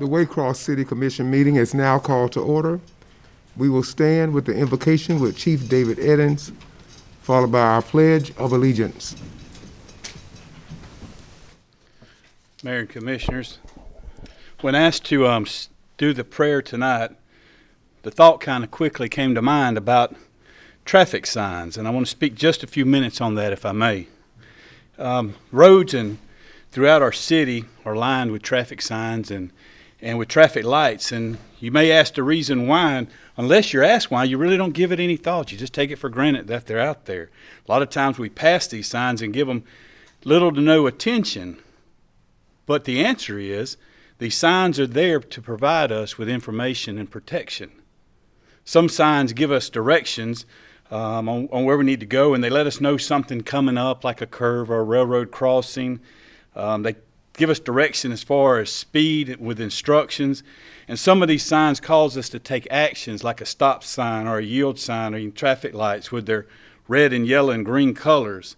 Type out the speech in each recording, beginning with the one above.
The Waycross City Commission meeting is now called to order. We will stand with the invocation with Chief David Eddins, followed by our Pledge of Allegiance. Mayor and Commissioners, when asked to do the prayer tonight, the thought kind of quickly came to mind about traffic signs, and I want to speak just a few minutes on that, if I may. Roads and throughout our city are lined with traffic signs and with traffic lights, and you may ask the reason why, and unless you're asked why, you really don't give it any thought. You just take it for granted that they're out there. A lot of times we pass these signs and give them little to no attention, but the answer is these signs are there to provide us with information and protection. Some signs give us directions on where we need to go, and they let us know something coming up, like a curve or a railroad crossing. They give us direction as far as speed with instructions. And some of these signs cause us to take actions, like a stop sign or a yield sign or even traffic lights with their red and yellow and green colors.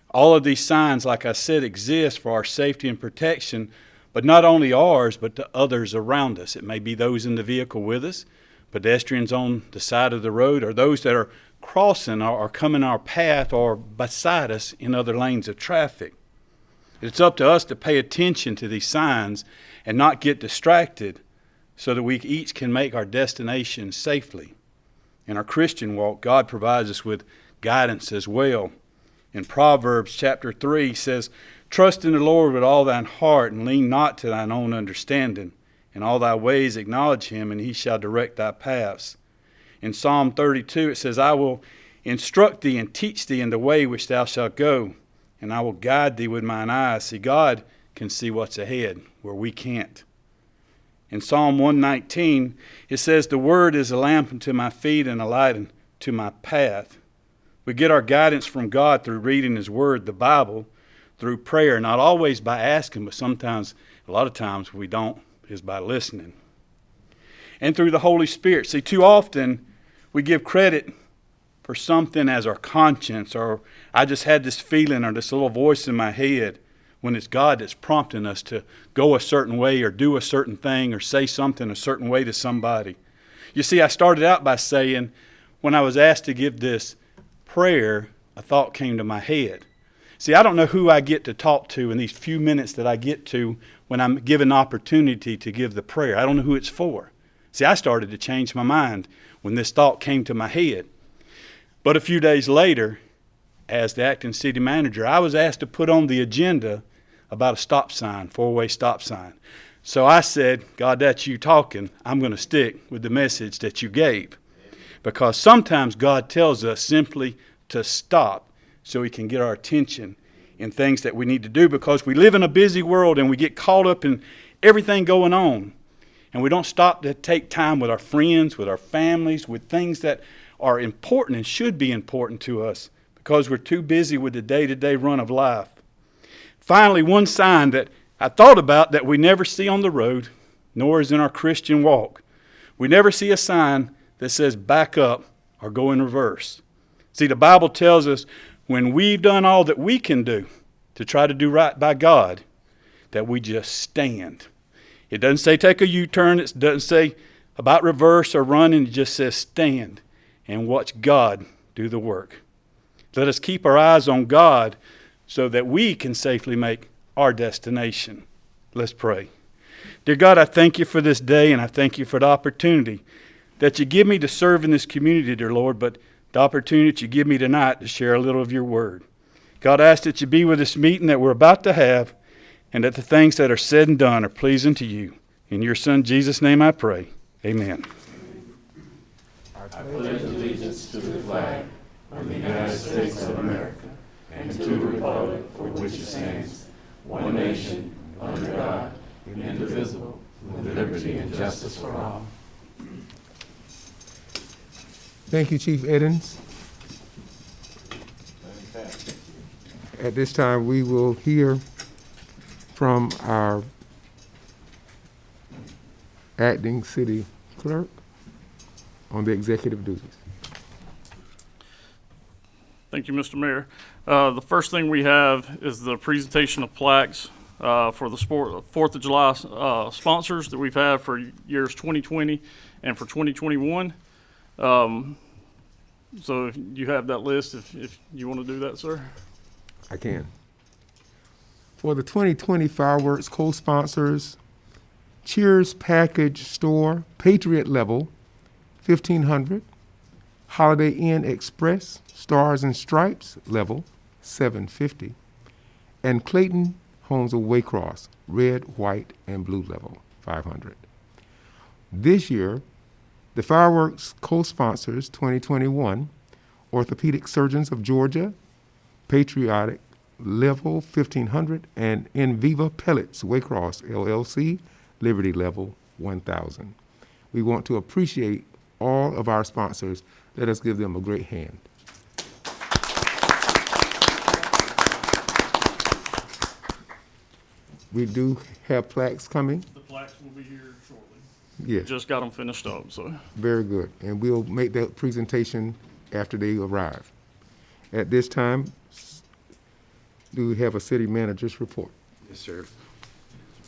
All of these signs, like I said, exist for our safety and protection, but not only ours, but to others around us. It may be those in the vehicle with us, pedestrians on the side of the road, or those that are crossing or coming our path or beside us in other lanes of traffic. It's up to us to pay attention to these signs and not get distracted so that we each can make our destination safely. In our Christian walk, God provides us with guidance as well. In Proverbs chapter 3 says, "Trust in the Lord with all thine heart, and lean not to thine own understanding. In all thy ways acknowledge him, and he shall direct thy paths." In Psalm 32 it says, "I will instruct thee and teach thee in the way which thou shalt go, and I will guide thee with mine eyes." See, God can see what's ahead where we can't. In Psalm 119 it says, "The word is a lamp unto my feet and a light unto my path." We get our guidance from God through reading his word, the Bible, through prayer, not always by asking, but sometimes, a lot of times we don't, is by listening. And through the Holy Spirit. See, too often we give credit for something as our conscience, or I just had this feeling, or this little voice in my head, when it's God that's prompting us to go a certain way or do a certain thing or say something a certain way to somebody. You see, I started out by saying, when I was asked to give this prayer, a thought came to my head. See, I don't know who I get to talk to in these few minutes that I get to when I'm given opportunity to give the prayer. I don't know who it's for. See, I started to change my mind when this thought came to my head. But a few days later, as the acting city manager, I was asked to put on the agenda about a stop sign, four-way stop sign. So I said, "God, that's you talking. I'm going to stick with the message that you gave." Because sometimes God tells us simply to stop so he can get our attention in things that we need to do, because we live in a busy world and we get caught up in everything going on. And we don't stop to take time with our friends, with our families, with things that are important and should be important to us, because we're too busy with the day-to-day run of life. Finally, one sign that I thought about that we never see on the road, nor is in our Christian walk. We never see a sign that says back up or go in reverse. See, the Bible tells us when we've done all that we can do to try to do right by God, that we just stand. It doesn't say take a U-turn. It doesn't say about reverse or running. It just says stand and watch God do the work. Let us keep our eyes on God so that we can safely make our destination. Let's pray. Dear God, I thank you for this day, and I thank you for the opportunity that you give me to serve in this community, dear Lord, but the opportunity that you give me tonight to share a little of your word. God, I ask that you be with this meeting that we're about to have, and that the things that are said and done are pleasing to you. In your Son, Jesus' name I pray. Amen. I pledge allegiance to the flag of the United States of America and to the republic for which it stands, one nation, under God, indivisible, with liberty and justice for all. Thank you, Chief Eddins. At this time, we will hear from our acting city clerk on the executive duties. Thank you, Mr. Mayor. The first thing we have is the presentation of plaques for the 4th of July sponsors that we've had for years 2020 and for 2021. So if you have that list, if you want to do that, sir. I can. For the 2020 fireworks co-sponsors, Cheers Package Store, Patriot Level, 1500. Holiday Inn Express, Stars and Stripes, Level, 750. And Clayton Homes of Waycross, Red, White, and Blue Level, 500. This year, the fireworks co-sponsors 2021, Orthopedic Surgeons of Georgia, Patriotic Level 1500, and In Viva Pellets Waycross LLC, Liberty Level 1000. We want to appreciate all of our sponsors. Let us give them a great hand. We do have plaques coming. The plaques will be here shortly. Yes, Just got them finished up, so. very good. And we'll make that presentation after they arrive. At this time, do we have a city manager's report? Yes, sir.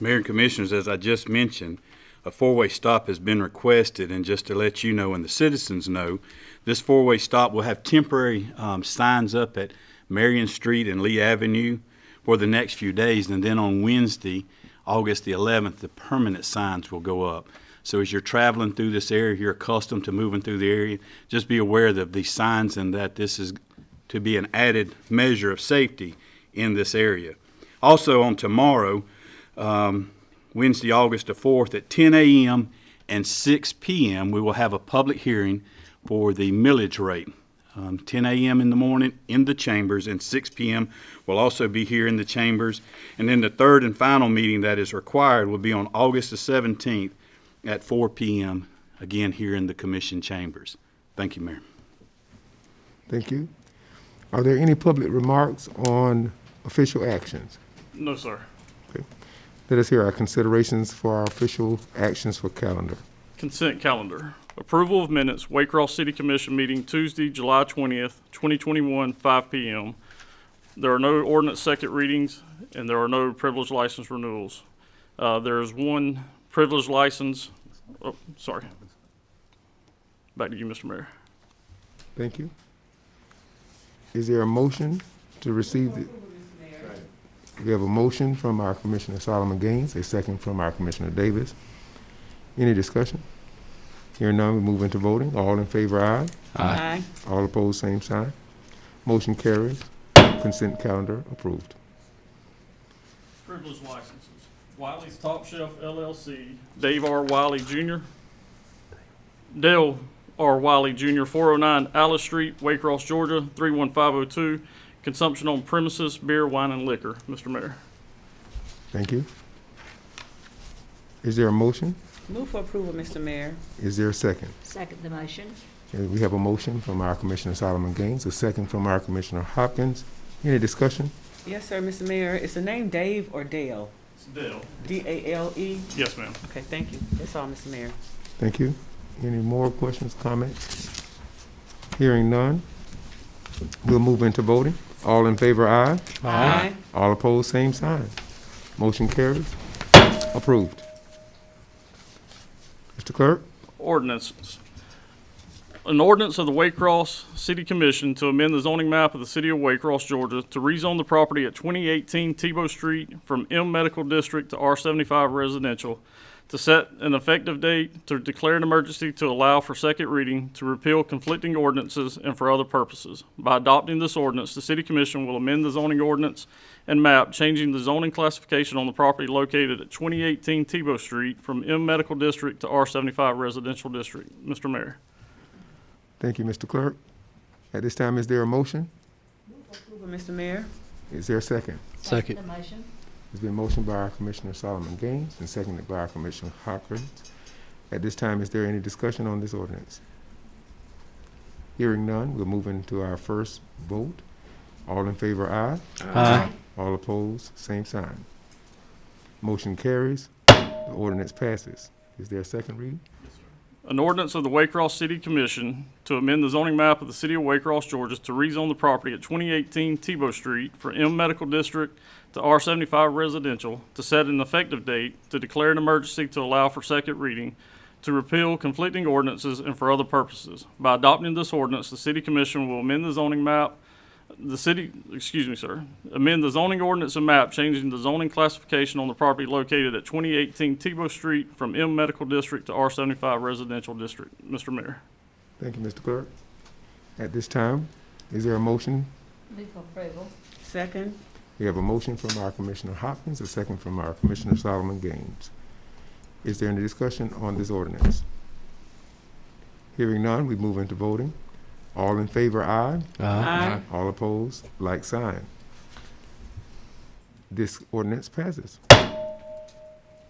Mayor and Commissioners, as I just mentioned, a four-way stop has been requested, and just to let you know and the citizens know, this four-way stop will have temporary signs up at Marion Street and Lee Avenue for the next few days, and then on Wednesday, August the 11th, the permanent signs will go up. So as you're traveling through this area, you're accustomed to moving through the area, just be aware of these signs and that this is to be an added measure of safety in this area. Also on tomorrow, Wednesday, August the 4th at 10 a.m. and 6 p.m., we will have a public hearing for the millage rate. 10 a.m. in the morning in the chambers, and 6 p.m. will also be here in the chambers. And then the third and final meeting that is required will be on August the 17th at 4 p.m., again here in the commission chambers. Thank you, Mayor. Thank you. Are there any public remarks on official actions? No, sir. Okay. Let us hear our considerations for our official actions for calendar. Consent calendar. Approval of minutes, Waycross City Commission meeting Tuesday, July 20th, 2021, 5 p.m. There are no ordinance second readings, and there are no privilege license renewals. There is one privilege license. Oh, sorry. Back to you, Mr. Mayor. Thank you. Is there a motion to receive the? We have a motion from our Commissioner Solomon Gaines, a second from our Commissioner Davis. Any discussion? Hearing none, we move into voting. All in favor, aye. Aye. All opposed, same sign. Motion carries. Consent calendar approved. Privilege licenses. Wiley's Top Shelf LLC, Dave R. Wiley Jr. Dale R. Wiley Jr., 409 Alice Street, Waycross, Georgia, 31502. Consumption on premises, beer, wine, and liquor. Mr. Mayor. Thank you. Is there a motion? Move for approval, Mr. Mayor. Is there a second? Second the motion. We have a motion from our Commissioner Solomon Gaines, a second from our Commissioner Hopkins. Any discussion? Yes, sir, Mr. Mayor. Is the name Dave or Dale? It's Dale. D-A-L-E? Yes, ma'am. Okay, thank you. That's all, Mr. Mayor. Thank you. Any more questions, comments? Hearing none, we'll move into voting. All in favor, aye. Aye. All opposed, same sign. Motion carries. Approved. Mr. Clerk? Ordinances. An ordinance of the Waycross City Commission to amend the zoning map of the city of Waycross, Georgia to rezone the property at 2018 Tebow Street from M Medical District to R75 Residential, to set an effective date, to declare an emergency, to allow for second reading, to repeal conflicting ordinances, and for other purposes. By adopting this ordinance, the City Commission will amend the zoning ordinance and map, changing the zoning classification on the property located at 2018 Tebow Street from M Medical District to R75 Residential District. Mr. Mayor. Thank you, Mr. Clerk. At this time, is there a motion? Approval, Mr. Mayor. Is there a second? Second the motion. It's been motioned by our Commissioner Solomon Gaines and seconded by our Commissioner Hopkins. At this time, is there any discussion on this ordinance? Hearing none, we'll move into our first vote. All in favor, aye. Aye. All opposed, same sign. Motion carries. The ordinance passes. Is there a second reading? An ordinance of the Waycross City Commission to amend the zoning map of the city of Waycross, Georgia to rezone the property at 2018 Tebow Street for M Medical District to R75 Residential, to set an effective date, to declare an emergency to allow for second reading, to repeal conflicting ordinances, and for other purposes. By adopting this ordinance, the city commission will amend the zoning map, amend the zoning ordinance and map, changing the zoning classification on the property located at 2018 Tebow Street from M Medical District to R75 Residential District. Mr. Mayor. Thank you, Mr. Clerk. At this time, is there a motion? Move for approval. Second. We have a motion from our Commissioner Hopkins, a second from our Commissioner Solomon Gaines. Is there any discussion on this ordinance? Hearing none, we move into voting. All in favor, aye. Aye. All opposed, like sign. This ordinance passes.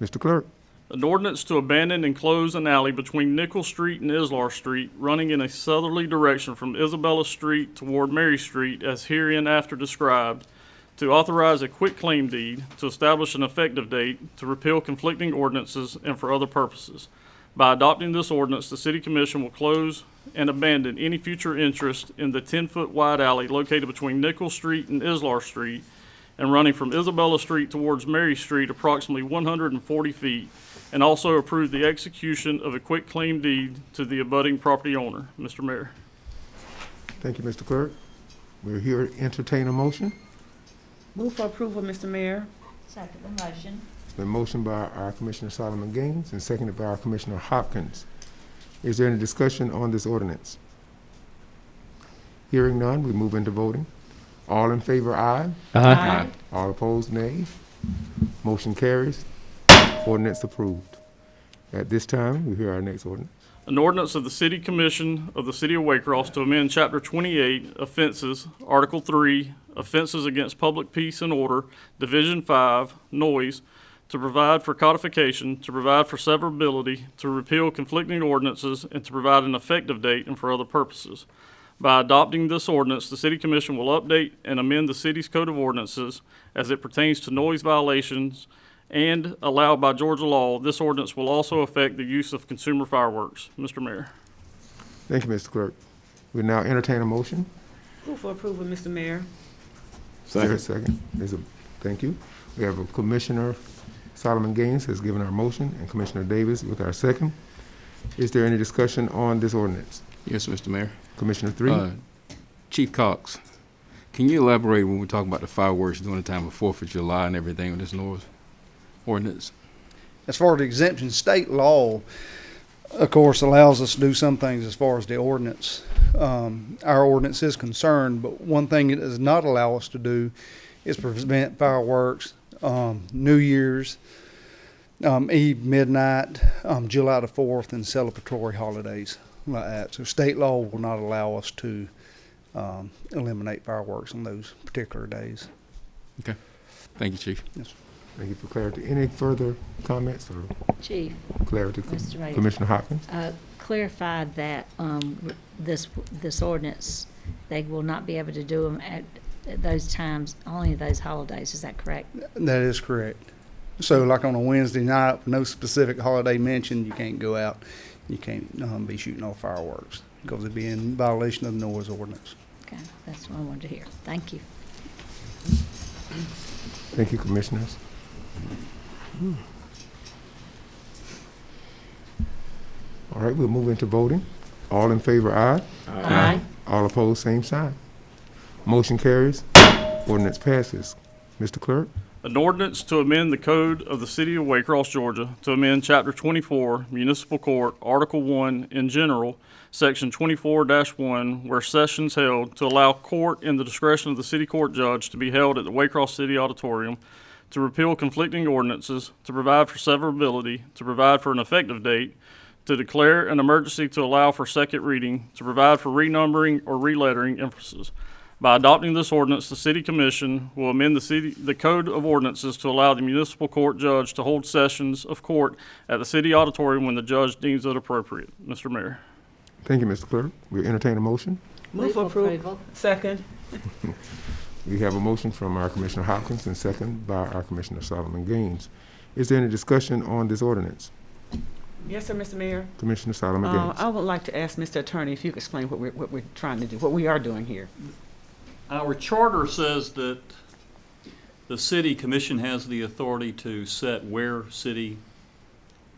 Mr. Clerk. An ordinance to abandon and close an alley between Nickel Street and Islar Street, running in a southerly direction from Isabella Street toward Mary Street, as hereinafter described, to authorize a quitclaim deed, to establish an effective date, to repeal conflicting ordinances, and for other purposes. By adopting this ordinance, the City Commission will close and abandon any future interest in the 10-foot wide alley located between Nickel Street and Islar Street and running from Isabella Street towards Mary Street approximately 140 feet, and also approve the execution of a quitclaim deed to the abutting property owner. Mr. Mayor. Thank you, Mr. Clerk. We're here to entertain a motion. Move for approval, Mr. Mayor. Second the motion. It's been motioned by our Commissioner Solomon Gaines and seconded by our Commissioner Hopkins. Is there any discussion on this ordinance? Hearing none, we move into voting. All in favor, aye. Aye. All opposed, nay. Motion carries. Ordinance approved. At this time, we hear our next ordinance. An ordinance of the City Commission of the City of Waycross to amend Chapter 28, Offenses, Article 3, Offenses Against Public Peace and Order, Division 5, Noise, to provide for codification, to provide for severability, to repeal conflicting ordinances, and to provide an effective date and for other purposes. By adopting this ordinance, the City Commission will update and amend the city's code of ordinances as it pertains to noise violations and allowed by Georgia law. This ordinance will also affect the use of consumer fireworks. Mr. Mayor. Thank you, Mr. Clerk. We now entertain a motion. Move for approval, Mr. Mayor. Is there a second? Thank you. We have a Commissioner Solomon Gaines has given our motion, and Commissioner Davis with our second. Is there any discussion on this ordinance? Yes, Mr. Mayor. Commissioner 3? Chief Cox, can you elaborate when we're talking about the fireworks during the time of 4th of July and everything with this noise ordinance? As far as the exemption, state law, of course, allows us to do some things as far as the ordinance. Our ordinance is concerned, but one thing it does not allow us to do is prevent fireworks, New Year's, Eve, midnight, July the 4th, and celebratory holidays like that. So state law will not allow us to eliminate fireworks on those particular days. Okay. Thank you, Chief. Yes. Thank you for clarity. Any further comments or Chief, clarity? Mr. Mayor. Commissioner Hopkins? Clarified that this ordinance, they will not be able to do them at those times, only those holidays. Is that correct? That is correct. So like on a Wednesday night, no specific holiday mentioned, you can't go out. You can't be shooting off fireworks because it'd be in violation of the noise ordinance. Okay, that's what I wanted to hear. Thank you. Thank you, Commissioners. All right, we'll move into voting. All in favor, aye. Aye. All opposed, same sign. Motion carries. Ordinance passes. Mr. Clerk? An ordinance to amend the code of the City of Waycross, Georgia, to amend Chapter 24, Municipal Court, Article 1, in general, Section 24-1, where sessions held, to allow court in the discretion of the city court judge to be held at the Waycross City Auditorium, to repeal conflicting ordinances, to provide for severability, to provide for an effective date, to declare an emergency to allow for second reading, to provide for renumbering or relettering emphasis. By adopting this ordinance, the City Commission will amend the Code of Ordinances to allow the municipal court judge to hold sessions of court at the City Auditorium when the judge deems it appropriate. Mr. Mayor. Thank you, Mr. Clerk. We entertain a motion. Move for approval. Second. We have a motion from our Commissioner Hopkins and second by our Commissioner Solomon Gaines. Is there any discussion on this ordinance? Yes, sir, Mr. Mayor. Commissioner Solomon Gaines. I would like to ask Mr. Attorney if you could explain what we're trying to do, what we are doing here. Our charter says that the city commission has the authority to set where city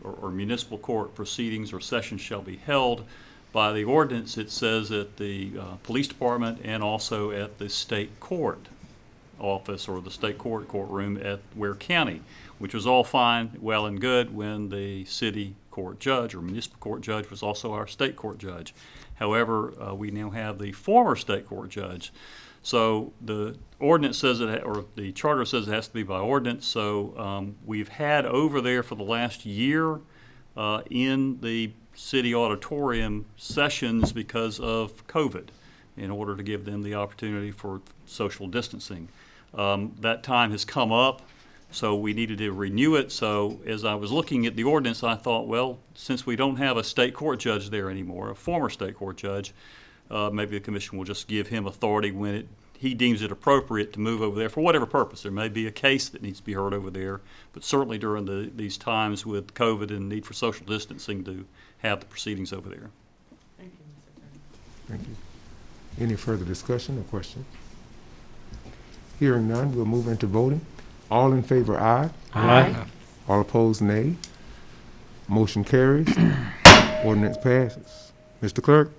or municipal court proceedings or sessions shall be held. By the ordinance, it says at the police department and also at the state court office or the state courtroom at Ware County, which was all fine, well and good when the city court judge or municipal court judge was also our state court judge. However, we now have the former state court judge. So the ordinance says or the charter says it has to be by ordinance. So we've had over there for the last year in the city auditorium sessions because of COVID in order to give them the opportunity for social distancing. That time has come up, so we needed to renew it. So as I was looking at the ordinance, I thought, well, since we don't have a state court judge there anymore, a former state court judge, maybe the commission will just give him authority when he deems it appropriate to move over there for whatever purpose. There may be a case that needs to be heard over there, but certainly during these times with COVID and need for social distancing to have the proceedings over there. Thank you, Mr. Attorney. Thank you. Any further discussion or question? Hearing none, we'll move into voting. All in favor, aye. Aye. All opposed, nay. Motion carries. Ordinance passes. Mr. Clerk?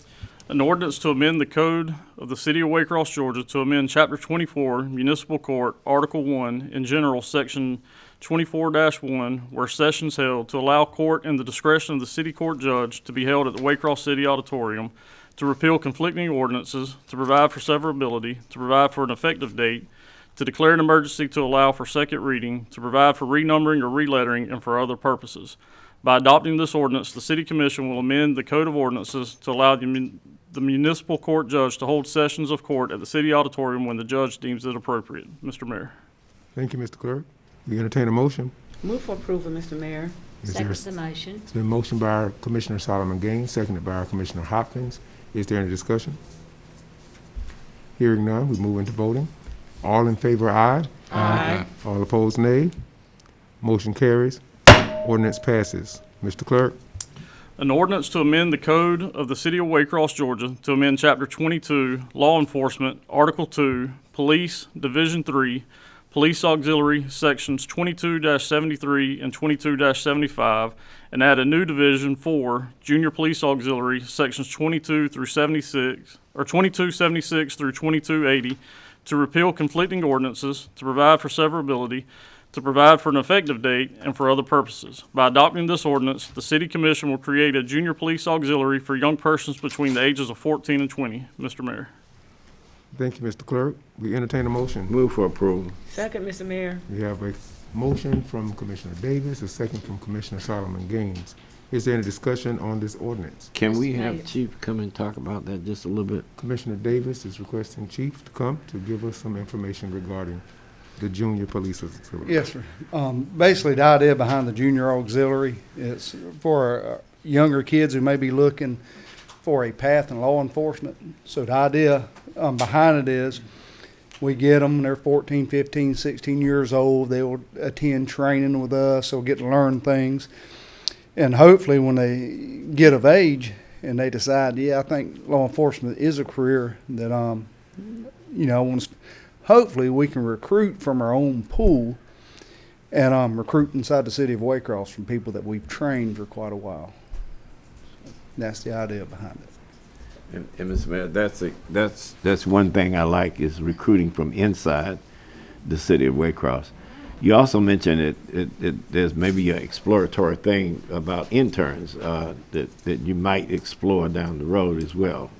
An ordinance to amend the code of the city of Waycross, Georgia to amend chapter 24, municipal court, article 1, in general, section 24-1, where sessions held, to allow court in the discretion of the city court judge to be held at the Waycross City Auditorium, to repeal conflicting ordinances, to provide for severability, to provide for an effective date, to declare an emergency to allow for second reading, to provide for renumbering or relettering, and for other purposes. By adopting this ordinance, the City Commission will amend the Code of Ordinances to allow the municipal court judge to hold sessions of court at the city auditorium when the judge deems it appropriate. Mr. Mayor. Thank you, Mr. Clerk. We entertain a motion. Move for approval, Mr. Mayor. Is there- Second the motion. It's been motioned by our Commissioner Solomon Gaines, seconded by our Commissioner Hopkins. Is there any discussion? Hearing none, we move into voting. All in favor, aye. Aye. All opposed, nay. Motion carries. Ordinance passes. Mr. Clerk? An ordinance to amend the code of the city of Waycross, Georgia, to amend chapter 22, law enforcement, article 2, police, division 3, police auxiliary, sections 22-73 and 22-75, and add a new division 4, junior police auxiliary, sections 22 through 76, or 2276 through 2280, to repeal conflicting ordinances, to provide for severability, to provide for an effective date, and for other purposes. By adopting this ordinance, the City Commission will create a junior police auxiliary for young persons between the ages of 14 and 20. Mr. Mayor. Thank you, Mr. Clerk. We entertain a motion. Move for approval. Second, Mr. Mayor. We have a motion from Commissioner Davis, a second from Commissioner Solomon Gaines. Is there any discussion on this ordinance? Can we Mayor. have Chief come and talk about that just a little bit? Commissioner Davis is requesting Chief to come to give us some information regarding the junior police auxiliary. Yes, sir. Basically, the idea behind the junior auxiliary is for younger kids who may be looking for a path in law enforcement. So the idea behind it is we get them when they're 14, 15, 16 years old. They will attend training with us. They'll get to learn things. And hopefully when they get of age and they decide, yeah, I think law enforcement is a career that, hopefully we can recruit from our own pool and recruit inside the city of Waycross from people that we've trained for quite a while. That's the idea behind it. And Mr. Mayor, that's one thing I like is recruiting from inside the city of Waycross. You also mentioned there's maybe an exploratory thing about interns that you might explore down the road as well.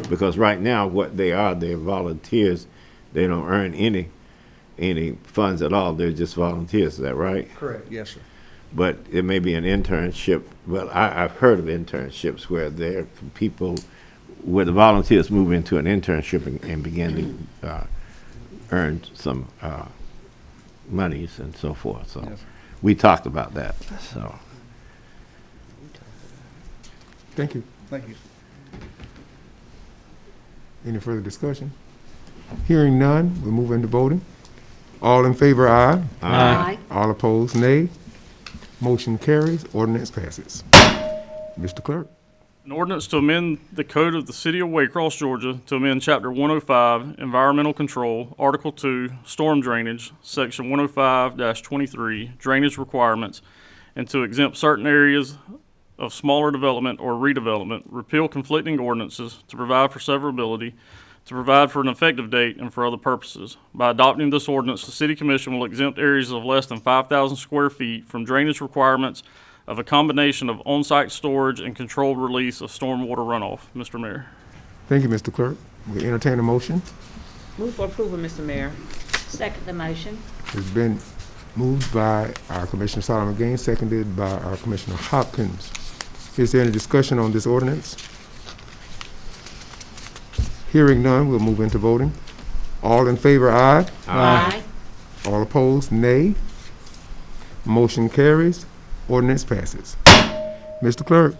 Because right now what they're volunteers. They don't earn any funds at all. They're just volunteers. Is that right? Correct. Yes, sir. But it may be an internship. Well, I've heard of internships where they're people where the volunteers move into an internship and begin to earn some monies and so forth. So Yes. we talked about that. So Thank you. Thank you. Any further discussion? Hearing none, we move into voting. All in favor, aye. Aye. All opposed, nay. Motion carries. Ordinance passes. Mr. Clerk. An ordinance to amend the code of the city of Waycross, Georgia, to amend chapter 105, environmental control, article 2, storm drainage, section 105-23, drainage requirements, and to exempt certain areas of smaller development or redevelopment, repeal conflicting ordinances, to provide for severability, to provide for an effective date, and for other purposes. By adopting this ordinance, the city commission will exempt areas of less than 5,000 square feet from drainage requirements of a combination of on-site storage and controlled release of stormwater runoff. Mr. Mayor. Thank you, Mr. Clerk. We entertain a motion. Move for approval, Mr. Mayor. Second the motion. It's been moved by our Commissioner Solomon Gaines, seconded by our Commissioner Hopkins. Is there any discussion on this ordinance? Hearing none, we'll move into voting. All in favor, aye. Aye. All opposed, nay. Motion carries. Ordinance passes. Mr. Clerk.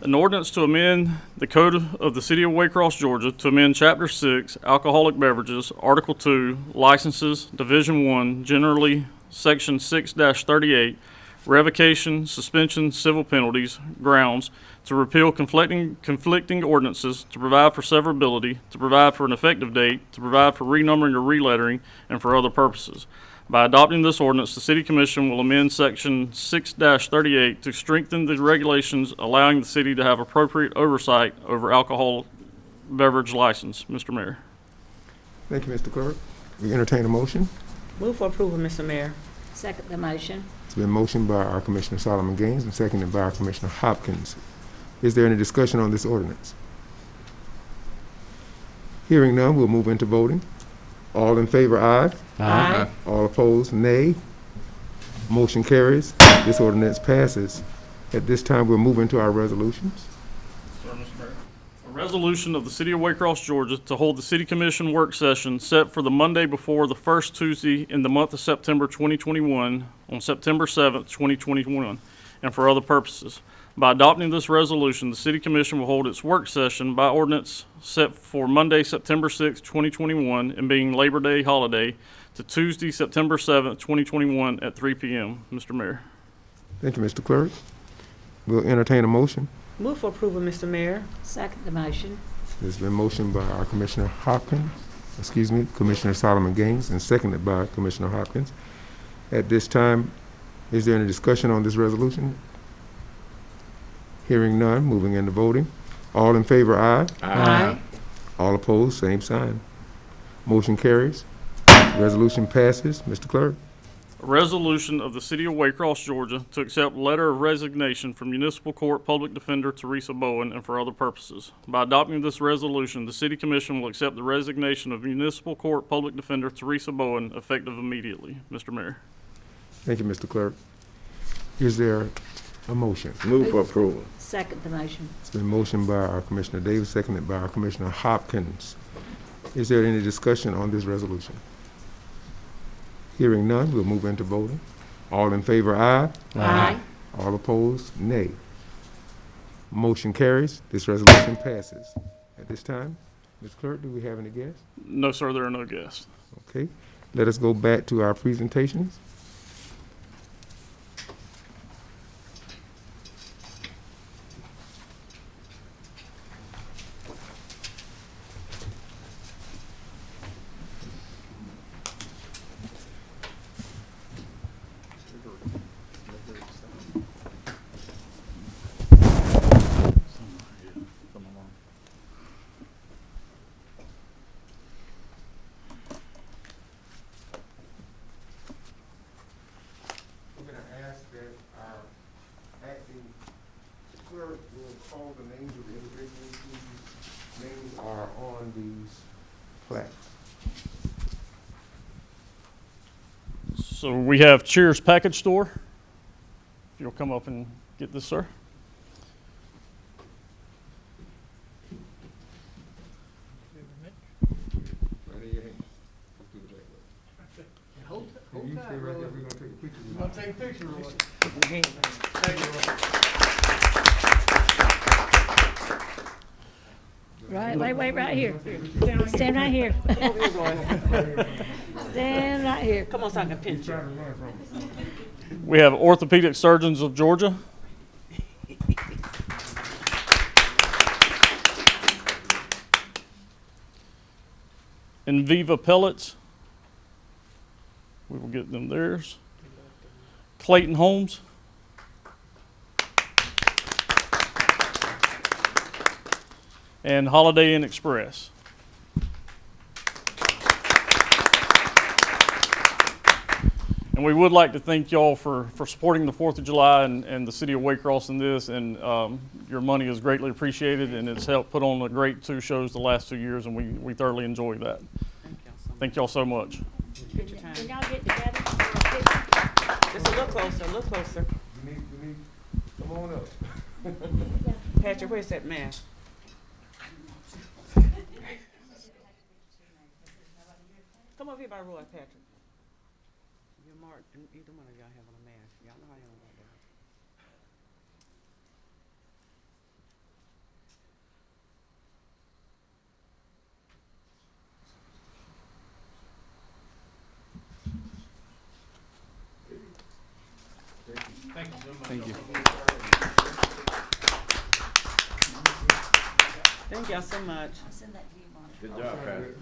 An ordinance to amend the code of the city of Waycross, Georgia, to amend chapter 6, alcoholic beverages, article 2, licenses, division 1, generally, section 6-38, revocation, suspension, civil penalties, grounds, to repeal conflicting ordinances, to provide for severability, to provide for an effective date, to provide for renumbering or relettering, and for other purposes. By adopting this ordinance, the City Commission will amend Section 6-38 to strengthen the regulations allowing the city to have appropriate oversight over alcohol beverage license. Mr. Mayor. Thank you, Mr. Clerk. We entertain a motion. Move for approval, Mr. Mayor. Second the motion. It's been motioned by our Commissioner Solomon Gaines and seconded by our Commissioner Hopkins. Is there any discussion on this ordinance? Hearing none, we'll move into voting. All in favor, aye. Aye. All opposed, nay. Motion carries. This ordinance passes. At this time, we'll move into our resolutions. Sir, Mr. Mayor. A resolution of the City of Waycross, Georgia, to hold the City Commission work session set for the Monday before the first Tuesday in the month of September 2021 on September 7th, 2021, and for other purposes. By adopting this resolution, the City Commission will hold its work session by ordinance set for Monday, September 6th, 2021, and being Labor Day holiday, to Tuesday, September 7th, 2021 at 3 p.m. Mr. Mayor. Thank you, Mr. Clerk. We'll entertain a motion. Move for approval, Mr. Mayor. Second the motion. It's been motioned by our Commissioner Commissioner Solomon Gaines, and seconded by Commissioner Hopkins. At this time, is there any discussion on this resolution? Hearing none, moving into voting. All in favor, aye. Aye. All opposed, same sign. Motion carries. Resolution passes. Mr. Clerk. A resolution of the City of Waycross, Georgia, to accept letter of resignation from Municipal Court Public Defender Teresa Bowen and for other purposes. By adopting this resolution, the City Commission will accept the resignation of Municipal Court Public Defender Teresa Bowen effective immediately. Mr. Mayor. Thank you, Mr. Clerk. Is there a motion? Move for approval. Second the motion. It's been motioned by our Commissioner Davis, seconded by our Commissioner Hopkins. Is there any discussion on this resolution? Hearing none, we'll move into voting. All in favor, aye. Aye. All opposed, nay. Motion carries. This resolution passes. At this time, Ms. Clerk, do we have any guests? No, sir, there are no guests. Okay. Let us go back to our presentations. Call the names of the individuals whose names are on these plaques. So we have Cheers Package Store. If you'll come up and get this, sir. Right in your hand. Let's do it that way. You stay right there. We're gonna take a picture. I'll take a picture of it. Wait, right here. Stand right here. Stand right here. Come on, so I can pinch you. We have Orthopedic Surgeons of Georgia. and Viva Pellets. We will get them theirs. Clayton Holmes. And Holiday Inn Express. And we would like to thank y'all for supporting the 4th of July and the city of Waycross in this. And your money is greatly appreciated, and it's helped put on a great 2 shows the last 2 years, and we thoroughly enjoy that. Thank y'all so much. Can y'all get together for a picture? Just a little closer, a little closer. Come on up. Patrick, where's that mask? Come over here by Roy, Patrick. You're Mark, and either one of y'all have on a mask. Y'all know how y'all want that. Thank you. Thank y'all so much. I'll send that to you, Mark. Good job, Patrick.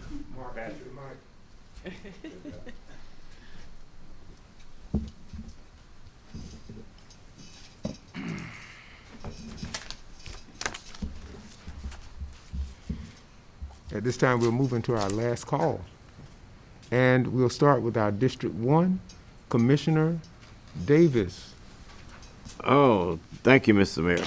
At this time, we'll move into our last call. And we'll start with our District 1, Commissioner Davis. Oh, thank you, Mr. Mayor.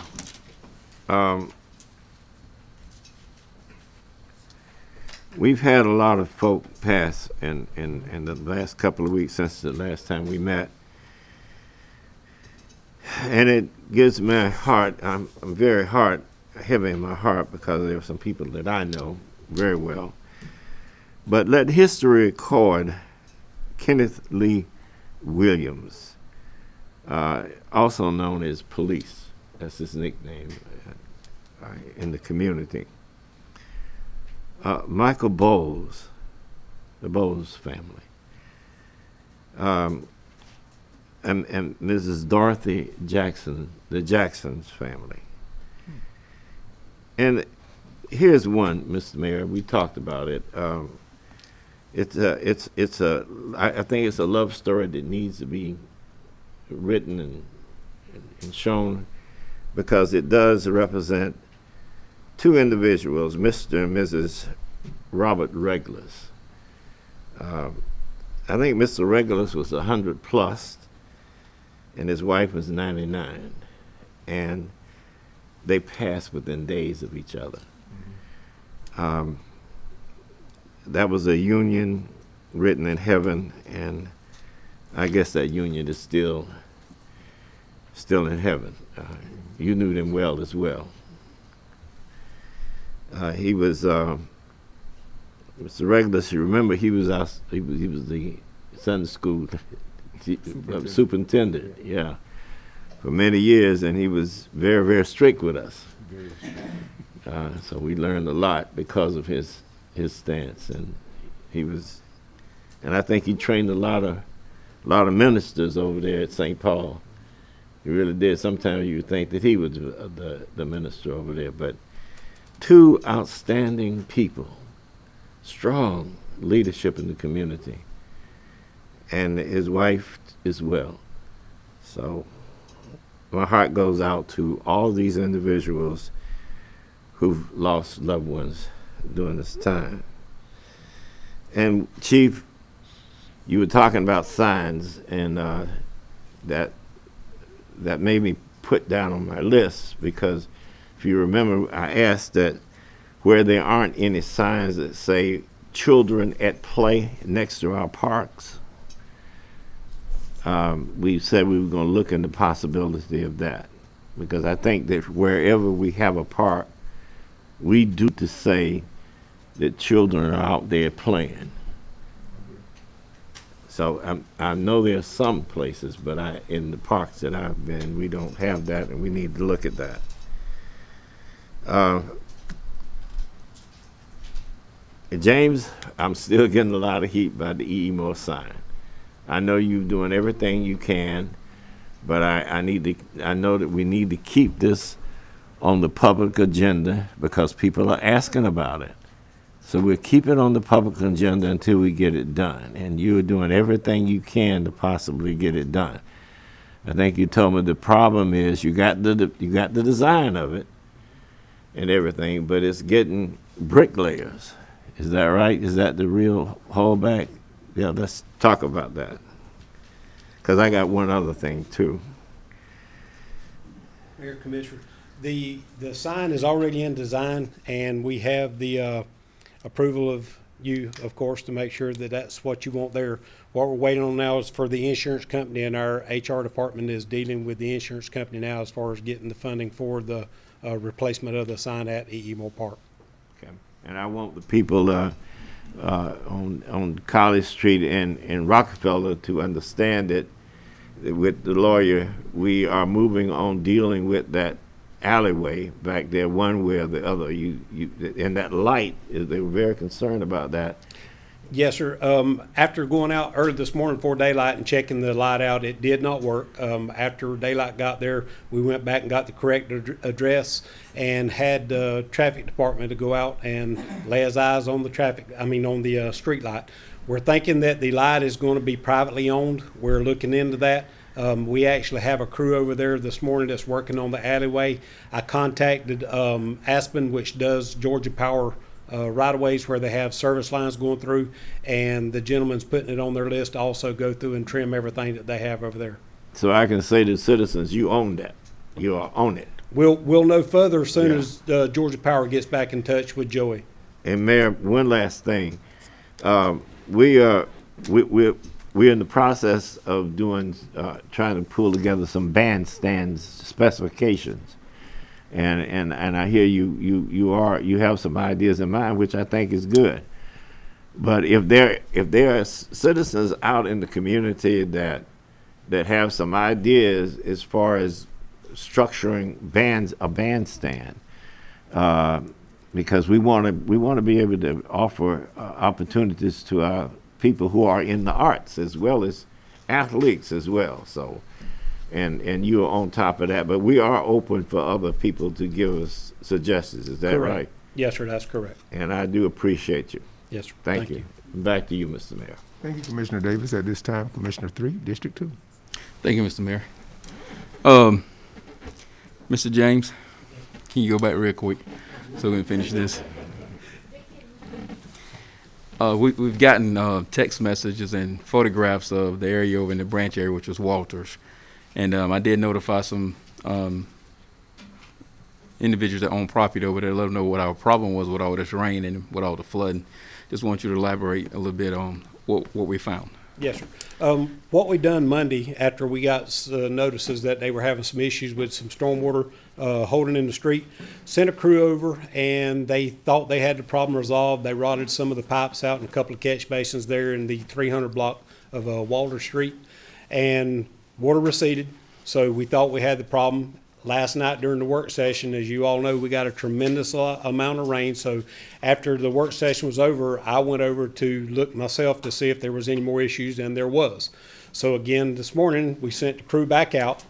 We've had a lot of folk pass in the last couple of weeks since the last time we met. And it gives my heart, I'm very heavy in my heart because there are some people that I know very well. But let history record Kenneth Lee Williams, also known as Police. That's his nickname in the community. Michael Bowles, the Bowles family, and Mrs. Dorothy Jackson, the Jacksons family. And here's one, Mr. Mayor. We talked about it. I think it's a love story that needs to be written and shown because it does represent 2 individuals, Mr. and Mrs. Robert Regulus. I think Mr. Regulus was 100 plus, and his wife was 99, and they passed within days of each other. That was a union written in heaven, and I guess that union is still in heaven. You knew them well as well. He was Mr. Regulus. You remember he was the Sunday school superintendent. Yeah, for many years, and he was very, very strict with us. So we learned a lot because of his stance, and I think he trained a lot of ministers over there at St. Paul. He really did. Sometimes you would think that he was the minister over there, but 2 outstanding people, strong leadership in the community, and his wife as well. So my heart goes out to all these individuals who've lost loved ones during this time. And Chief, you were talking about signs, and that made me put down on my list because if you remember, I asked that where there aren't any signs that say children at play next to our parks, we said we were going to look into the possibility of that. Because I think that wherever we have a park, we do to say that children are out there playing. So I know there are some places, but in the parks that I've been, we don't have that, and we need to look at that. James, I'm still getting a lot of heat by the E.E. Moore sign. I know you're doing everything you can, but I know that we need to keep this on the public agenda because people are asking about it. So we'll keep it on the public agenda until we get it done. And you're doing everything you can to possibly get it done. I think you told me the problem is you got the design of it and everything, but it's getting bricklayers. Is that right? Is that the real holdback? Yeah, let's talk about that. Because I got one other thing too. Mayor, Commissioner, the sign is already in design, and we have the approval of you, of course, to make sure that that's what you want there. What we're waiting on now is for the insurance company, and our HR department is dealing with the insurance company now as far as getting the funding for the replacement of the sign at E.E. Moore Park. Okay. And I want the people on College Street and Rockefeller to understand that with the lawyer, we are moving on dealing with that alleyway back there one way or the other. And that light, they were very concerned about that. Yes, sir. After going out early this morning before daylight and checking the light out, it did not work. After daylight got there, we went back and got the correct address and had the traffic department to go out and lay his eyes on the street light. We're thinking that the light is going to be privately owned. We're looking into that. We actually have a crew over there this morning that's working on the alleyway. I contacted Aspen, which does Georgia Power right-of-ways where they have service lines going through, and the gentleman's putting it on their list to also go through and trim everything that they have over there. So I can say to citizens, you own that. You are on it. We'll know further as soon as Georgia Power gets back in touch with Joey. And Mayor, one last thing. We're in the process of doing, trying to pull together some bandstands specifications, and I hear you have some ideas in mind, which I think is good. But if there are citizens out in the community that have some ideas as far as structuring a bandstand, because we want to be able to offer opportunities to our people who are in the arts as well as athletes as well. So, and you are on top of that. But we are open for other people to give us suggestions. Is that Correct. right? Yes, sir. That's correct. And I do appreciate you. Yes, sir. Thank you. Back to you, Mr. Mayor. Thank you, Commissioner Davis. At this time, Commissioner 3, District 2. Thank you, Mr. Mayor. Mr. James, can you go back real quick so we can finish this? We've gotten text messages and photographs of the area over in the branch area, which was Walters. And I did notify some individuals that own property over there, let them know what our problem was with all this rain and with all the flooding. Just want you to elaborate a little bit on what we found. Yes, sir. What we done Monday after we got notices that they were having some issues with some stormwater holding in the street, sent a crew over, and they thought they had the problem resolved. They rotted some of the pipes out in a couple of catch basins there in the 300 block of Walter Street, and water receded. So we thought we had the problem. Last night during the work session, as you all know, we got a tremendous amount of rain. So after the work session was over, I went over to look myself to see if there was any more issues, and there was. So again, this morning, we sent the crew back out.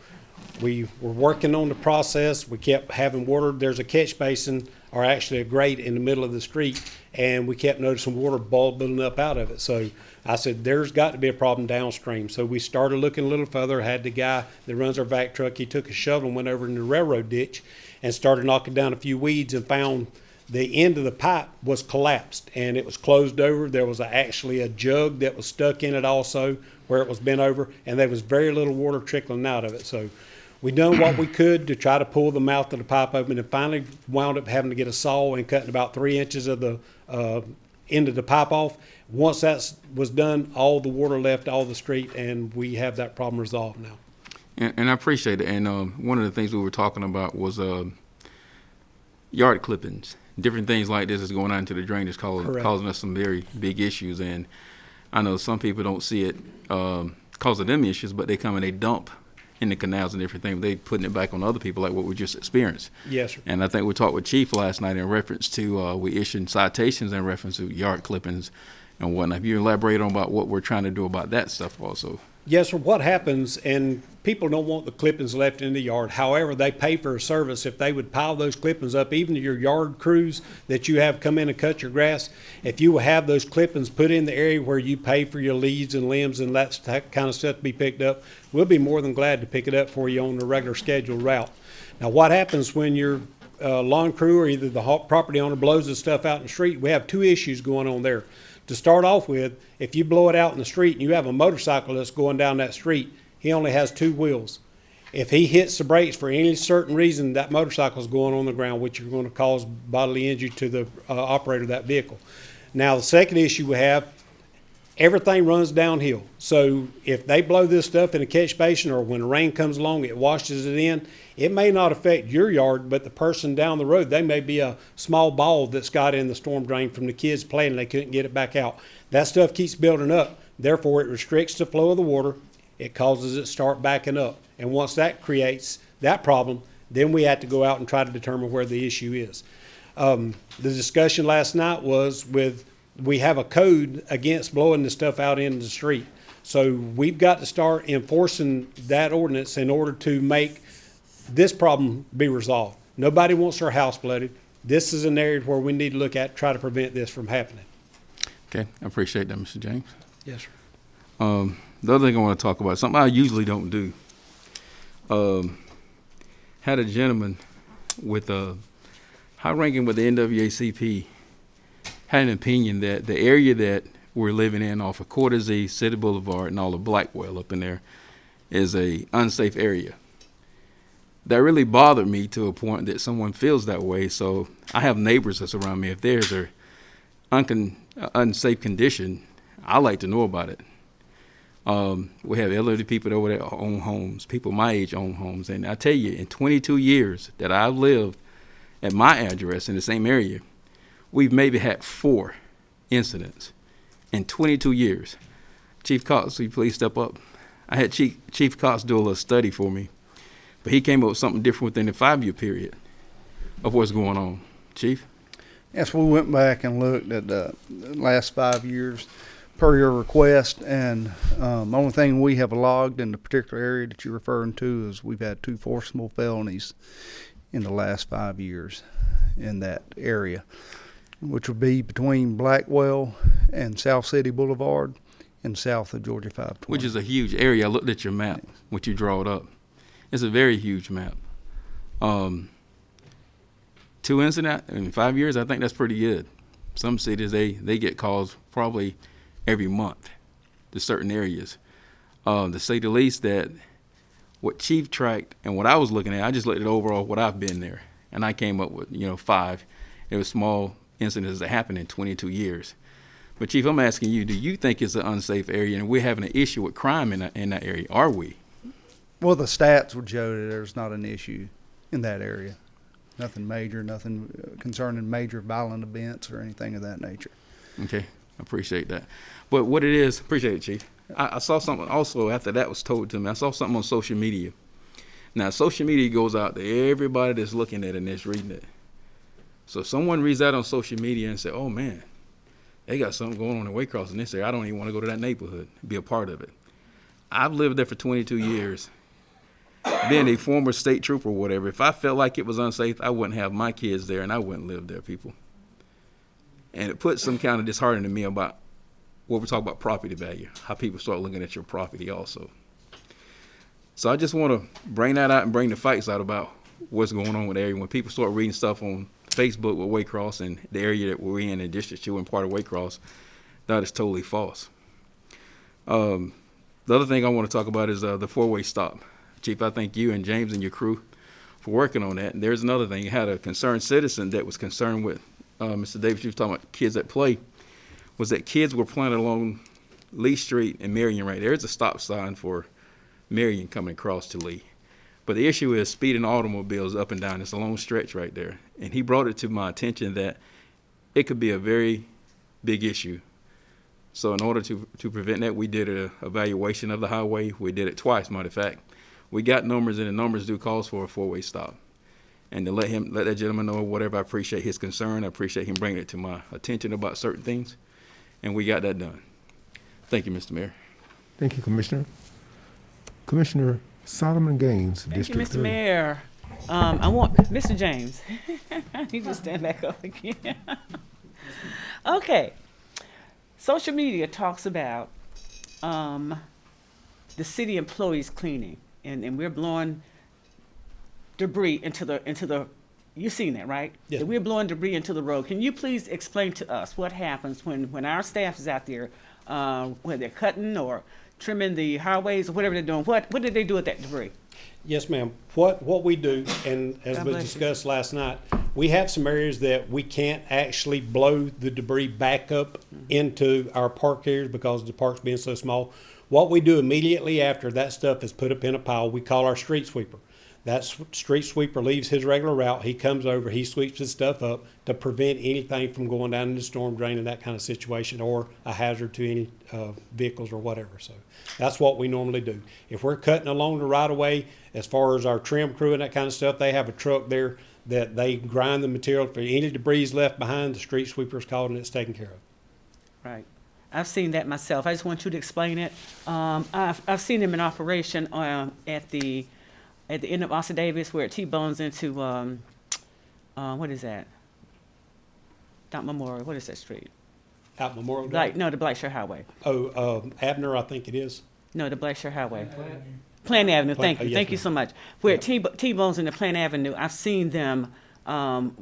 We were working on the process. We kept having water. There's a catch basin, or actually a grate in the middle of the street, and we kept noticing water bubbling up out of it. So I said, there's got to be a problem downstream. So we started looking a little further, had the guy that runs our vac truck, he took a shovel and went over in the railroad ditch and started knocking down a few weeds and found the end of the pipe was collapsed and it was closed over. There was actually a jug that was stuck in it also where it was bent over, and there was very little water trickling out of it. So we done what we could to try to pull the mouth of the pipe open, and finally wound up having to get a saw and cutting about 3 inches of the end of the pipe off. Once that was done, all the water left all the street, and we have that problem resolved now. And I appreciate it. And one of the things we were talking about was yard clippings. Different things like this is going on into the drain, causing us some very big issues. And I know some people don't see it causing them issues, but they come and they dump in the canals and different things. They putting it back on other people like what we just experienced. Yes, sir. And I think we talked with Chief last night in reference to we issued citations in reference to yard clippings and whatnot. If you elaborate on about what we're trying to do about that stuff also. Yes, sir. What happens, and people don't want the clippings left in the yard. However, they pay for a service. If they would pile those clippings up, even your yard crews that you have come in and cut your grass, if you will have those clippings put in the area where you pay for your leaves and limbs and that kind of stuff to be picked up, we'll be more than glad to pick it up for you on the regular scheduled route. Now, what happens when your lawn crew or either the property owner blows the stuff out in the street? We have two issues going on there. To start off with, if you blow it out in the street and you have a motorcyclist going down that street, he only has two wheels. If he hits the brakes for any certain reason, that motorcycle is going on the ground, which you're going to cause bodily injury to the operator of that vehicle. Now, the second issue we have, everything runs downhill. So if they blow this stuff in a catch basin or when the rain comes along, it washes it in. It may not affect your yard, but the person down the road, they may be a small ball that's got in the storm drain from the kids playing and they couldn't get it back out. That stuff keeps building up. Therefore, it restricts the flow of the water. It causes it to start backing up. And once that creates that problem, then we have to go out and try to determine where the issue is. The discussion last night was we have a code against blowing the stuff out into the street. So we've got to start enforcing that ordinance in order to make this problem be resolved. Nobody wants their house flooded. This is an area where we need to look at, try to prevent this from happening. Okay, I appreciate that, Mr. James. Yes, sir. The other thing I want to talk about, something I usually don't do. Had a gentleman with high ranking with the NWACP had an opinion that the area that we're living in off of Cortesy, City Boulevard, and all of Blackwell up in there is a unsafe area. That really bothered me to a point that someone feels that way. So I have neighbors that's around me. If there's a unsafe condition, I like to know about it. We have elderly people over there own homes, people my age own homes. And I tell you, in 22 years that I've lived at my address in the same area, we've maybe had 4 incidents in 22 years. Chief Cox, will you please step up? I had Chief Cox do a little study for me, but he came up with something different within the 5-year period of what's going on. Chief? Yes, we went back and looked at the last 5 years per your request, and the only thing we have logged in the particular area that you're referring to is we've had 2 forcible felonies in the last 5 years in that area, which would be between Blackwell and South City Boulevard and south of Georgia 520. Which is a huge area. I looked at your map, which you draw it up. It's a very huge map. 2 incidents in 5 years, I think that's pretty good. Some cities, they get calls probably every month to certain areas. To say the least, that what Chief tracked and what I was looking at, I just looked at overall what I've been there, and I came up with 5. It was small incidents that happened in 22 years. But Chief, I'm asking you, do you think it's an unsafe area and we're having an issue with crime in that area? Are we? Well, the stats would show that there's not an issue in that area. Nothing major, nothing concerning major violent events or anything of that nature. Okay, I appreciate that. But what it is, appreciate it, Chief. I saw something also after that was told to me. I saw something on social media. Now, social media goes out to everybody that's looking at it and that's reading it. So if someone reads that on social media and say, oh, man, they got something going on in Waycross in this area, I don't even want to go to that neighborhood, be a part of it. I've lived there for 22 years. Being a former state trooper or whatever, if I felt like it was unsafe, I wouldn't have my kids there and I wouldn't live there, people. And it puts some kind of disheartening to me about what we're talking about property value, how people start looking at your property also. So I just want to bring that out and bring the fights out about what's going on with the area. When people start reading stuff on Facebook with Waycross and the area that we're in District 2 and part of Waycross, that is totally false. The other thing I want to talk about is the 4-way stop. Chief, I thank you and James and your crew for working on that. And there's another thing. You had a concerned citizen that was concerned with, Mr. Davis, you was talking about kids at play, was that kids were playing along Lee Street and Marion right. There's a stop sign for Marion coming across to Lee. But the issue is speeding automobiles up and down. It's a long stretch right there. And he brought it to my attention that it could be a very big issue. So in order to prevent that, we did an evaluation of the highway. We did it twice, matter of fact. We got numbers, and the numbers do calls for a 4-way stop. And to let that gentleman know whatever, I appreciate his concern. I appreciate him bringing it to my attention about certain things. and we got that done. Thank you, Mr. Mayor. Thank you, Commissioner. Commissioner Solomon Gaines, Thank you, District Mr. 3. Mayor. I want, Mr. James, you just stand back up again. Okay. Social media talks about the city employees cleaning, and we're blowing debris into the, you've seen that, right? Yes. That we're blowing debris into the road. Can you please explain to us what happens when our staff is out there, when they're cutting or trimming the highways or whatever they're doing? What do they do with that debris? Yes, ma'am. What we do, and as God we bless you. discussed last night, we have some areas that we can't actually blow the debris back up into our park areas because the parks being so small. What we do immediately after that stuff is put up in a pile, we call our street sweeper. That street sweeper leaves his regular route. He comes over, he sweeps his stuff up to prevent anything from going down in the storm drain and that kind of situation, or a hazard to any vehicles or whatever. So that's what we normally do. If we're cutting along the right of way, as far as our trim crew and that kind of stuff, they have a truck there that they grind the material. For any debris left behind, the street sweeper's called and it's taken care of. Right. I've seen that myself. I just want you to explain it. I've seen them in operation at the end of Austin Davis where it T-bones into, what is that? Not Memorial, what is that street? Out Memorial Drive? No, the Blackshear Highway. Abner, I think it is. No, the Blackshear Highway. Plant Avenue, thank you. yes, Thank you ma'am. so much. Where it T-bones into Plant Avenue, I've seen them,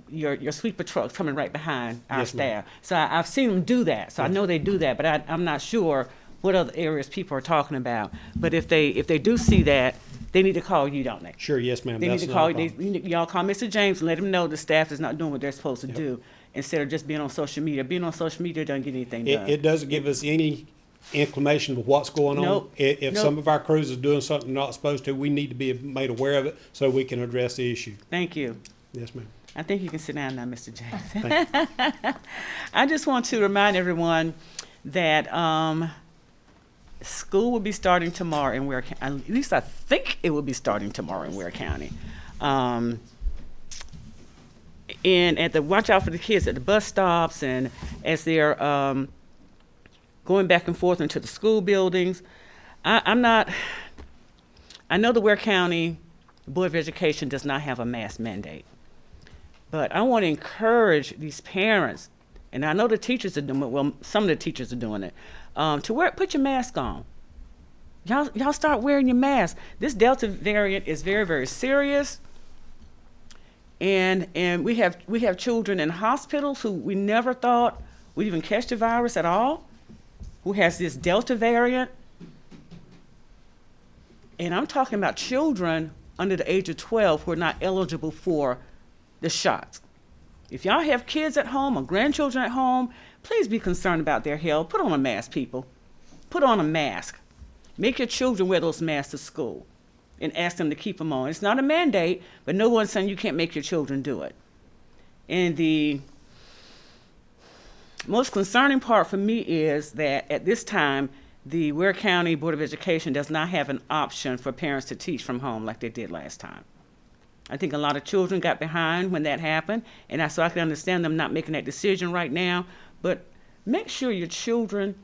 your sweeper trucks coming right behind our Yes, ma'am. staff. So I've seen them do that, so I know they do that, but I'm not sure what other areas people are talking about. But if they do see that, they need to call you, don't they? Sure, yes, ma'am. They need That's to not call a you, problem. y'all call Mr. James and let him know the staff is not doing what they're supposed to do, instead of just being on social media. Being on social media doesn't get anything done. It doesn't give us any inclination of what's going on. Nope. If Nope. some of our crews is doing something not supposed to, we need to be made aware of it so we can address the issue. Thank you. Yes, ma'am. I think you can sit down now, Mr. James. Thank you. I just want to remind everyone that school will be starting tomorrow in Ware County. At least I think it will be starting tomorrow in Ware County. And watch out for the kids at the bus stops and as they're going back and forth into the school buildings. I know the Ware County Board of Education does not have a mask mandate. But I want to encourage these parents, and I know the teachers are doing it, well, some of the teachers are doing it, to put your mask on. Y'all start wearing your mask. This Delta variant is very, very serious. And we have children in hospitals who we never thought would even catch the virus at all, who has this Delta variant. And I'm talking about children under the age of 12 who are not eligible for the shots. If y'all have kids at home or grandchildren at home, please be concerned about their health. Put on a mask, people. Put on a mask. Make your children wear those masks to school and ask them to keep them on. It's not a mandate, but no one's saying you can't make your children do it. And the most concerning part for me is that at this time, the Ware County Board of Education does not have an option for parents to teach from home like they did last time. I think a lot of children got behind when that happened, and so I can understand them not making that decision right now, but make sure your children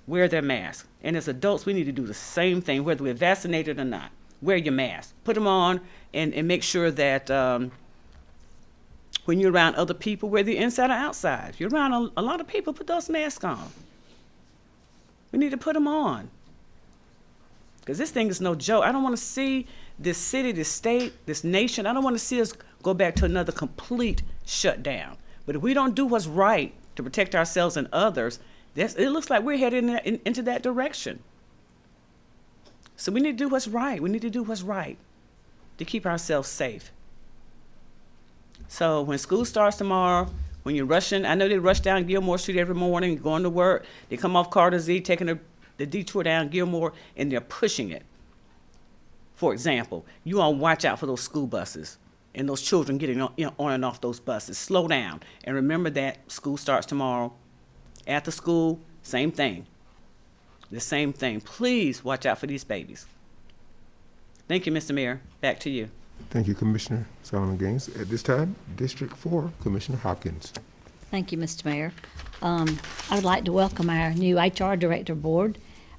wear their mask. And as adults, we need to do the same thing, whether we're vaccinated or not. Wear your mask. Put them on and make sure that when you're around other people, whether you're inside or outside, if you're around a lot of people, put those masks on. We need to put them on. Because this thing is no joke. I don't want to see this city, this state, this nation, I don't want to see us go back to another complete shutdown. But if we don't do what's right to protect ourselves and others, it looks like we're headed into that direction. So we need to do what's right. We need to do what's right to keep ourselves safe. So when school starts tomorrow, when you're rushing, I know they rush down Gilmore Street every morning, going to work. They come off Carter Z, taking the detour down Gilmore, and they're pushing it. For example, you all watch out for those school buses and those children getting on and off those buses. Slow down. And remember that school starts tomorrow. After school, same thing. The same thing. Please watch out for these babies. Thank you, Mr. Mayor. Back to you. Thank you, Commissioner Solomon Gaines. At this time, District 4, Commissioner Hopkins. Thank you, Mr. Mayor. I would like to welcome our new HR Director Board.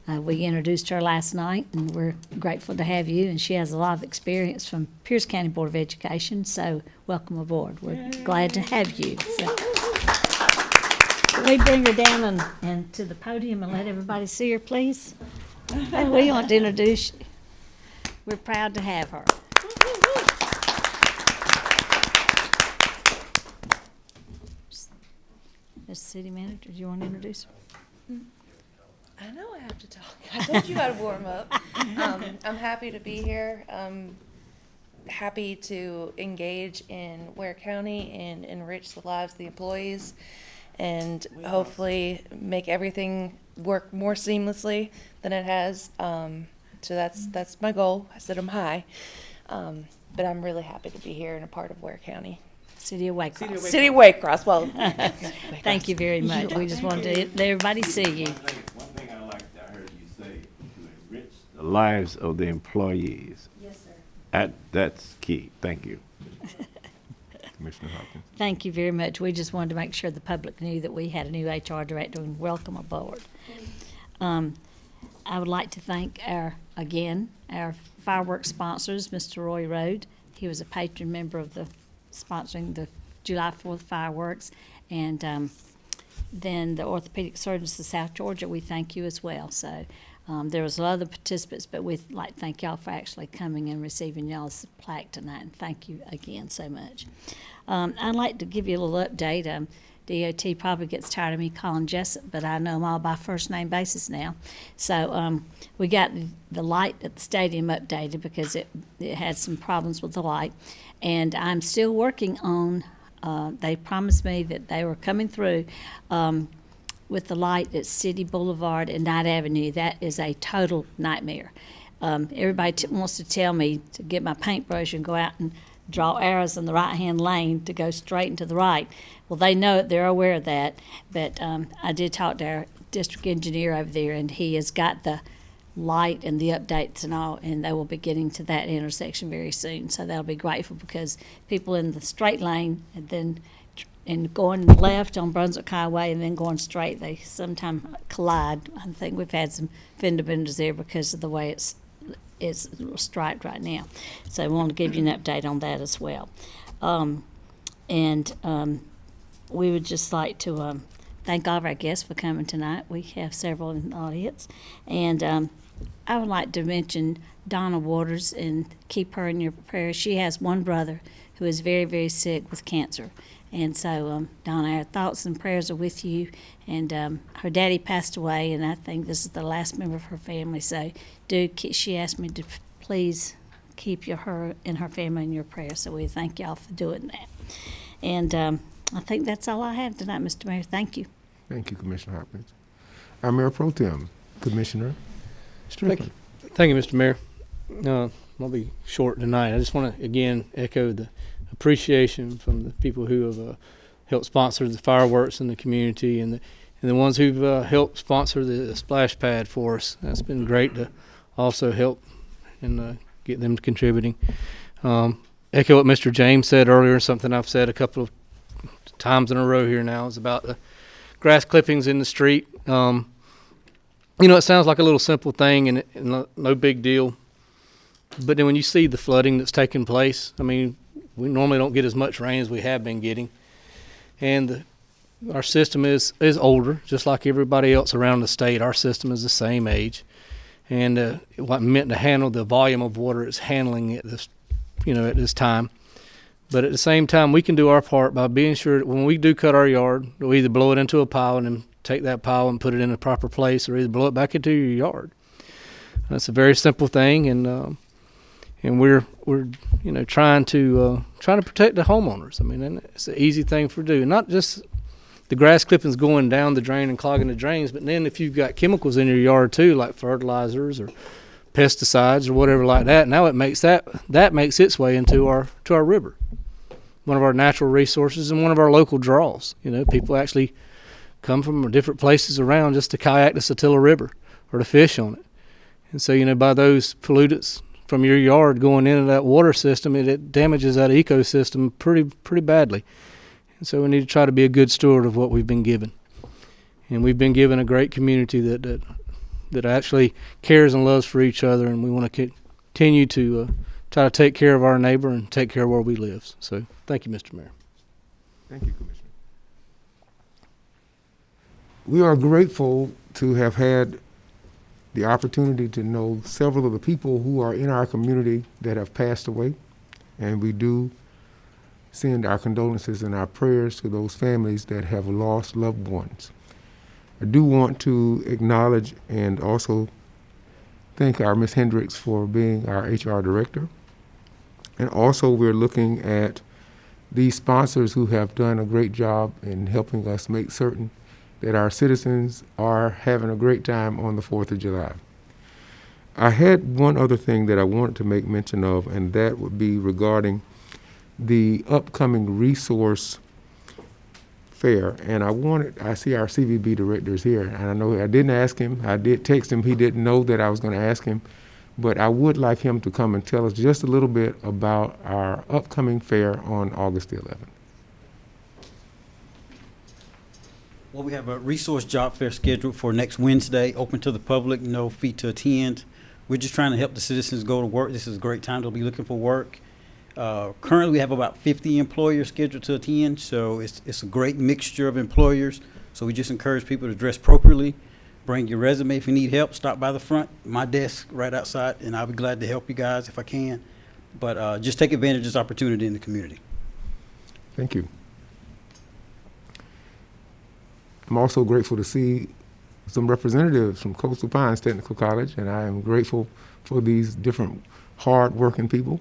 We introduced her last night, and we're grateful to have you, and she has a lot of experience from Pierce County Board of Education, so welcome aboard. We're glad to have you. So, can we bring her down and to the podium and let everybody see her, please? We want to introduce you. We're proud to have her. Mr. City Manager, do you want to introduce her? I know I have to talk. I told you how to warm up. I'm happy to be here. I'm happy to engage in Ware County and enrich the lives of the employees and hopefully make everything work more seamlessly than it has. So that's my goal. I set them high. But I'm really happy to be here and a part of Ware County. City of Waycross. City of Waycross. Well, Thank you very much. We just wanted to let everybody see you. One thing I heard you say, to enrich the lives of the employees. yes, sir. That's key. Thank you. Commissioner Hopkins. Thank you very much. We just wanted to make sure the public knew that we had a new HR director and welcome aboard. I would like to thank our fireworks sponsors, Mr. Roy Rode. He was a patron member of sponsoring the July 4th fireworks. And then the Orthopedic Surgeons of South Georgia, we thank you as well. So there was a lot of other participants, but we'd like to thank y'all for actually coming and receiving y'all's plaque tonight. And thank you again so much. I'd like to give you a little update. DOT probably gets tired of me calling Jessup, but I know them all by first name basis now. So we got the light at the stadium updated because it had some problems with the light. And I'm still working on, they promised me that they were coming through with the light at City Boulevard and Knight Avenue. That is a total nightmare. Everybody wants to tell me to get my paintbrush and go out and draw arrows in the right-hand lane to go straight and to the right. Well, they know it. They're aware of that. But I did talk to our district engineer over there, and he has got the light and the updates and all, and they will be getting to that intersection very soon. So they'll be grateful because people in the straight lane and going left on Brunswick Highway and then going straight, they sometimes collide. I think we've had some fender benders there because of the way it's striped right now. So I want to give you an update on that as well. We would just like to thank all of our guests for coming tonight. We have several in the audience. And I would like to mention Donna Waters and keep her in your prayers. She has one brother who is very, very sick with cancer. And so, Donna, our thoughts and prayers are with you. And her daddy passed away, and I think this is the last member of her family. So, she asked me to please keep her and her family in your prayers. So we thank y'all for doing that. And I think that's all I have tonight, Mr. Mayor. Thank you. Thank you, Commissioner Hopkins. Our Mayor Pro Tem, Commissioner Strickland. Thank you, Mr. Mayor. I'll be short tonight. I just want to, again, echo the appreciation from the people who have helped sponsor the fireworks in the community and the ones who've helped sponsor the splash pad for us. That's been great to also help and get them contributing. Echo what Mr. James said earlier, something I've said a couple of times in a row here now, is about the grass clippings in the street. It sounds like a little simple thing and no big deal. But then when you see the flooding that's taking place, I mean, we normally don't get as much rain as we have been getting. And our system is older, just like everybody else around the state. Our system is the same age. And what meant to handle the volume of water it's handling at this time. But at the same time, we can do our part by being sure that when we do cut our yard, we either blow it into a pile and then take that pile and put it in a proper place, or either blow it back into your yard. That's a very simple thing, and we're trying to protect the homeowners. I mean, and it's an easy thing for do. Not just the grass clippings going down the drain and clogging the drains, but then if you've got chemicals in your yard too, like fertilizers or pesticides or whatever like that, now it makes that makes its way into our river, one of our natural resources and one of our local draws. People actually come from different places around just to kayak the Satilla River or to fish on it. And so, by those pollutants from your yard going into that water system, it damages that ecosystem pretty badly. And so we need to try to be a good steward of what we've been given. And we've been given a great community that actually cares and loves for each other, and we want to continue to try to take care of our neighbor and take care of where we live. So thank you, Mr. Mayor. Thank you, Commissioner. We are grateful to have had the opportunity to know several of the people who are in our community that have passed away, and we do send our condolences and our prayers to those families that have lost loved ones. I do want to acknowledge and also thank our Ms. Hendricks for being our HR director. And also we're looking at these sponsors who have done a great job in helping us make certain that our citizens are having a great time on the 4th of July. I had one other thing that I wanted to make mention of, and that would be regarding the upcoming resource fair. And I see our CVB director is here, and I know I didn't ask him. I did text him. He didn't know that I was going to ask him, but I would like him to come and tell us just a little bit about our upcoming fair on August the 11th. Well, we have a resource job fair scheduled for next Wednesday, open to the public, no fee to attend. We're just trying to help the citizens go to work. This is a great time to be looking for work. Currently, we have about 50 employers scheduled to attend, so it's a great mixture of employers. So we just encourage people to dress appropriately. Bring your resume if you need help. Stop by the front, my desk right outside, and I'll be glad to help you guys if I can. But just take advantage of this opportunity in the community. Thank you. I'm also grateful to see some representatives from Coastal Pines Technical College, and I am grateful for these different hard-working people,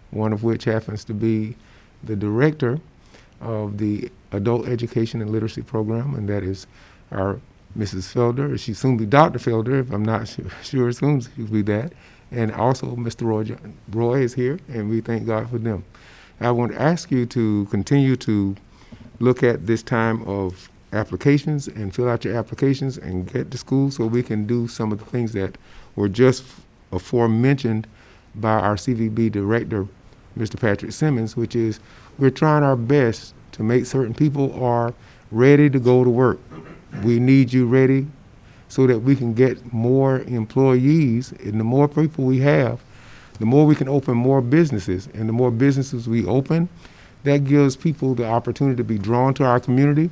one of which happens to be the director of the Adult Education and Literacy Program, and that is our Mrs. Felder. She'll soon be Dr. Felder, if I'm not sure soon she'll be that. And also Mr. Roy is here, and we thank God for them. I want to ask you to continue to look at this time of applications and fill out your applications and get to school so we can do some of the things that were just aforementioned by our CVB director, Mr. Patrick Simmons, which is we're trying our best to make certain people are ready to go to work. We need you ready so that we can get more employees, and the more people we have, the more we can open more businesses, and the more businesses we open, that gives people the opportunity to be drawn to our community.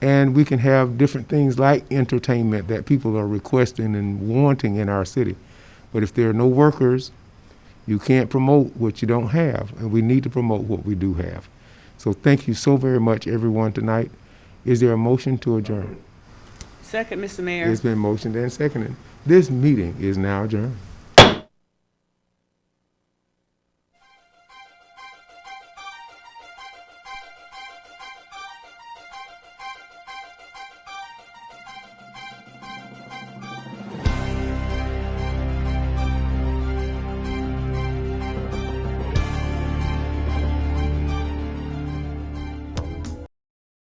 And we can have different things like entertainment that people are requesting and wanting in our city. But if there are no workers, you can't promote what you don't have, and we need to promote what we do have. So thank you so very much, everyone, tonight. Is there a motion to adjourn? Second, Mr. Mayor. It's been motioned and seconded. This meeting is now adjourned.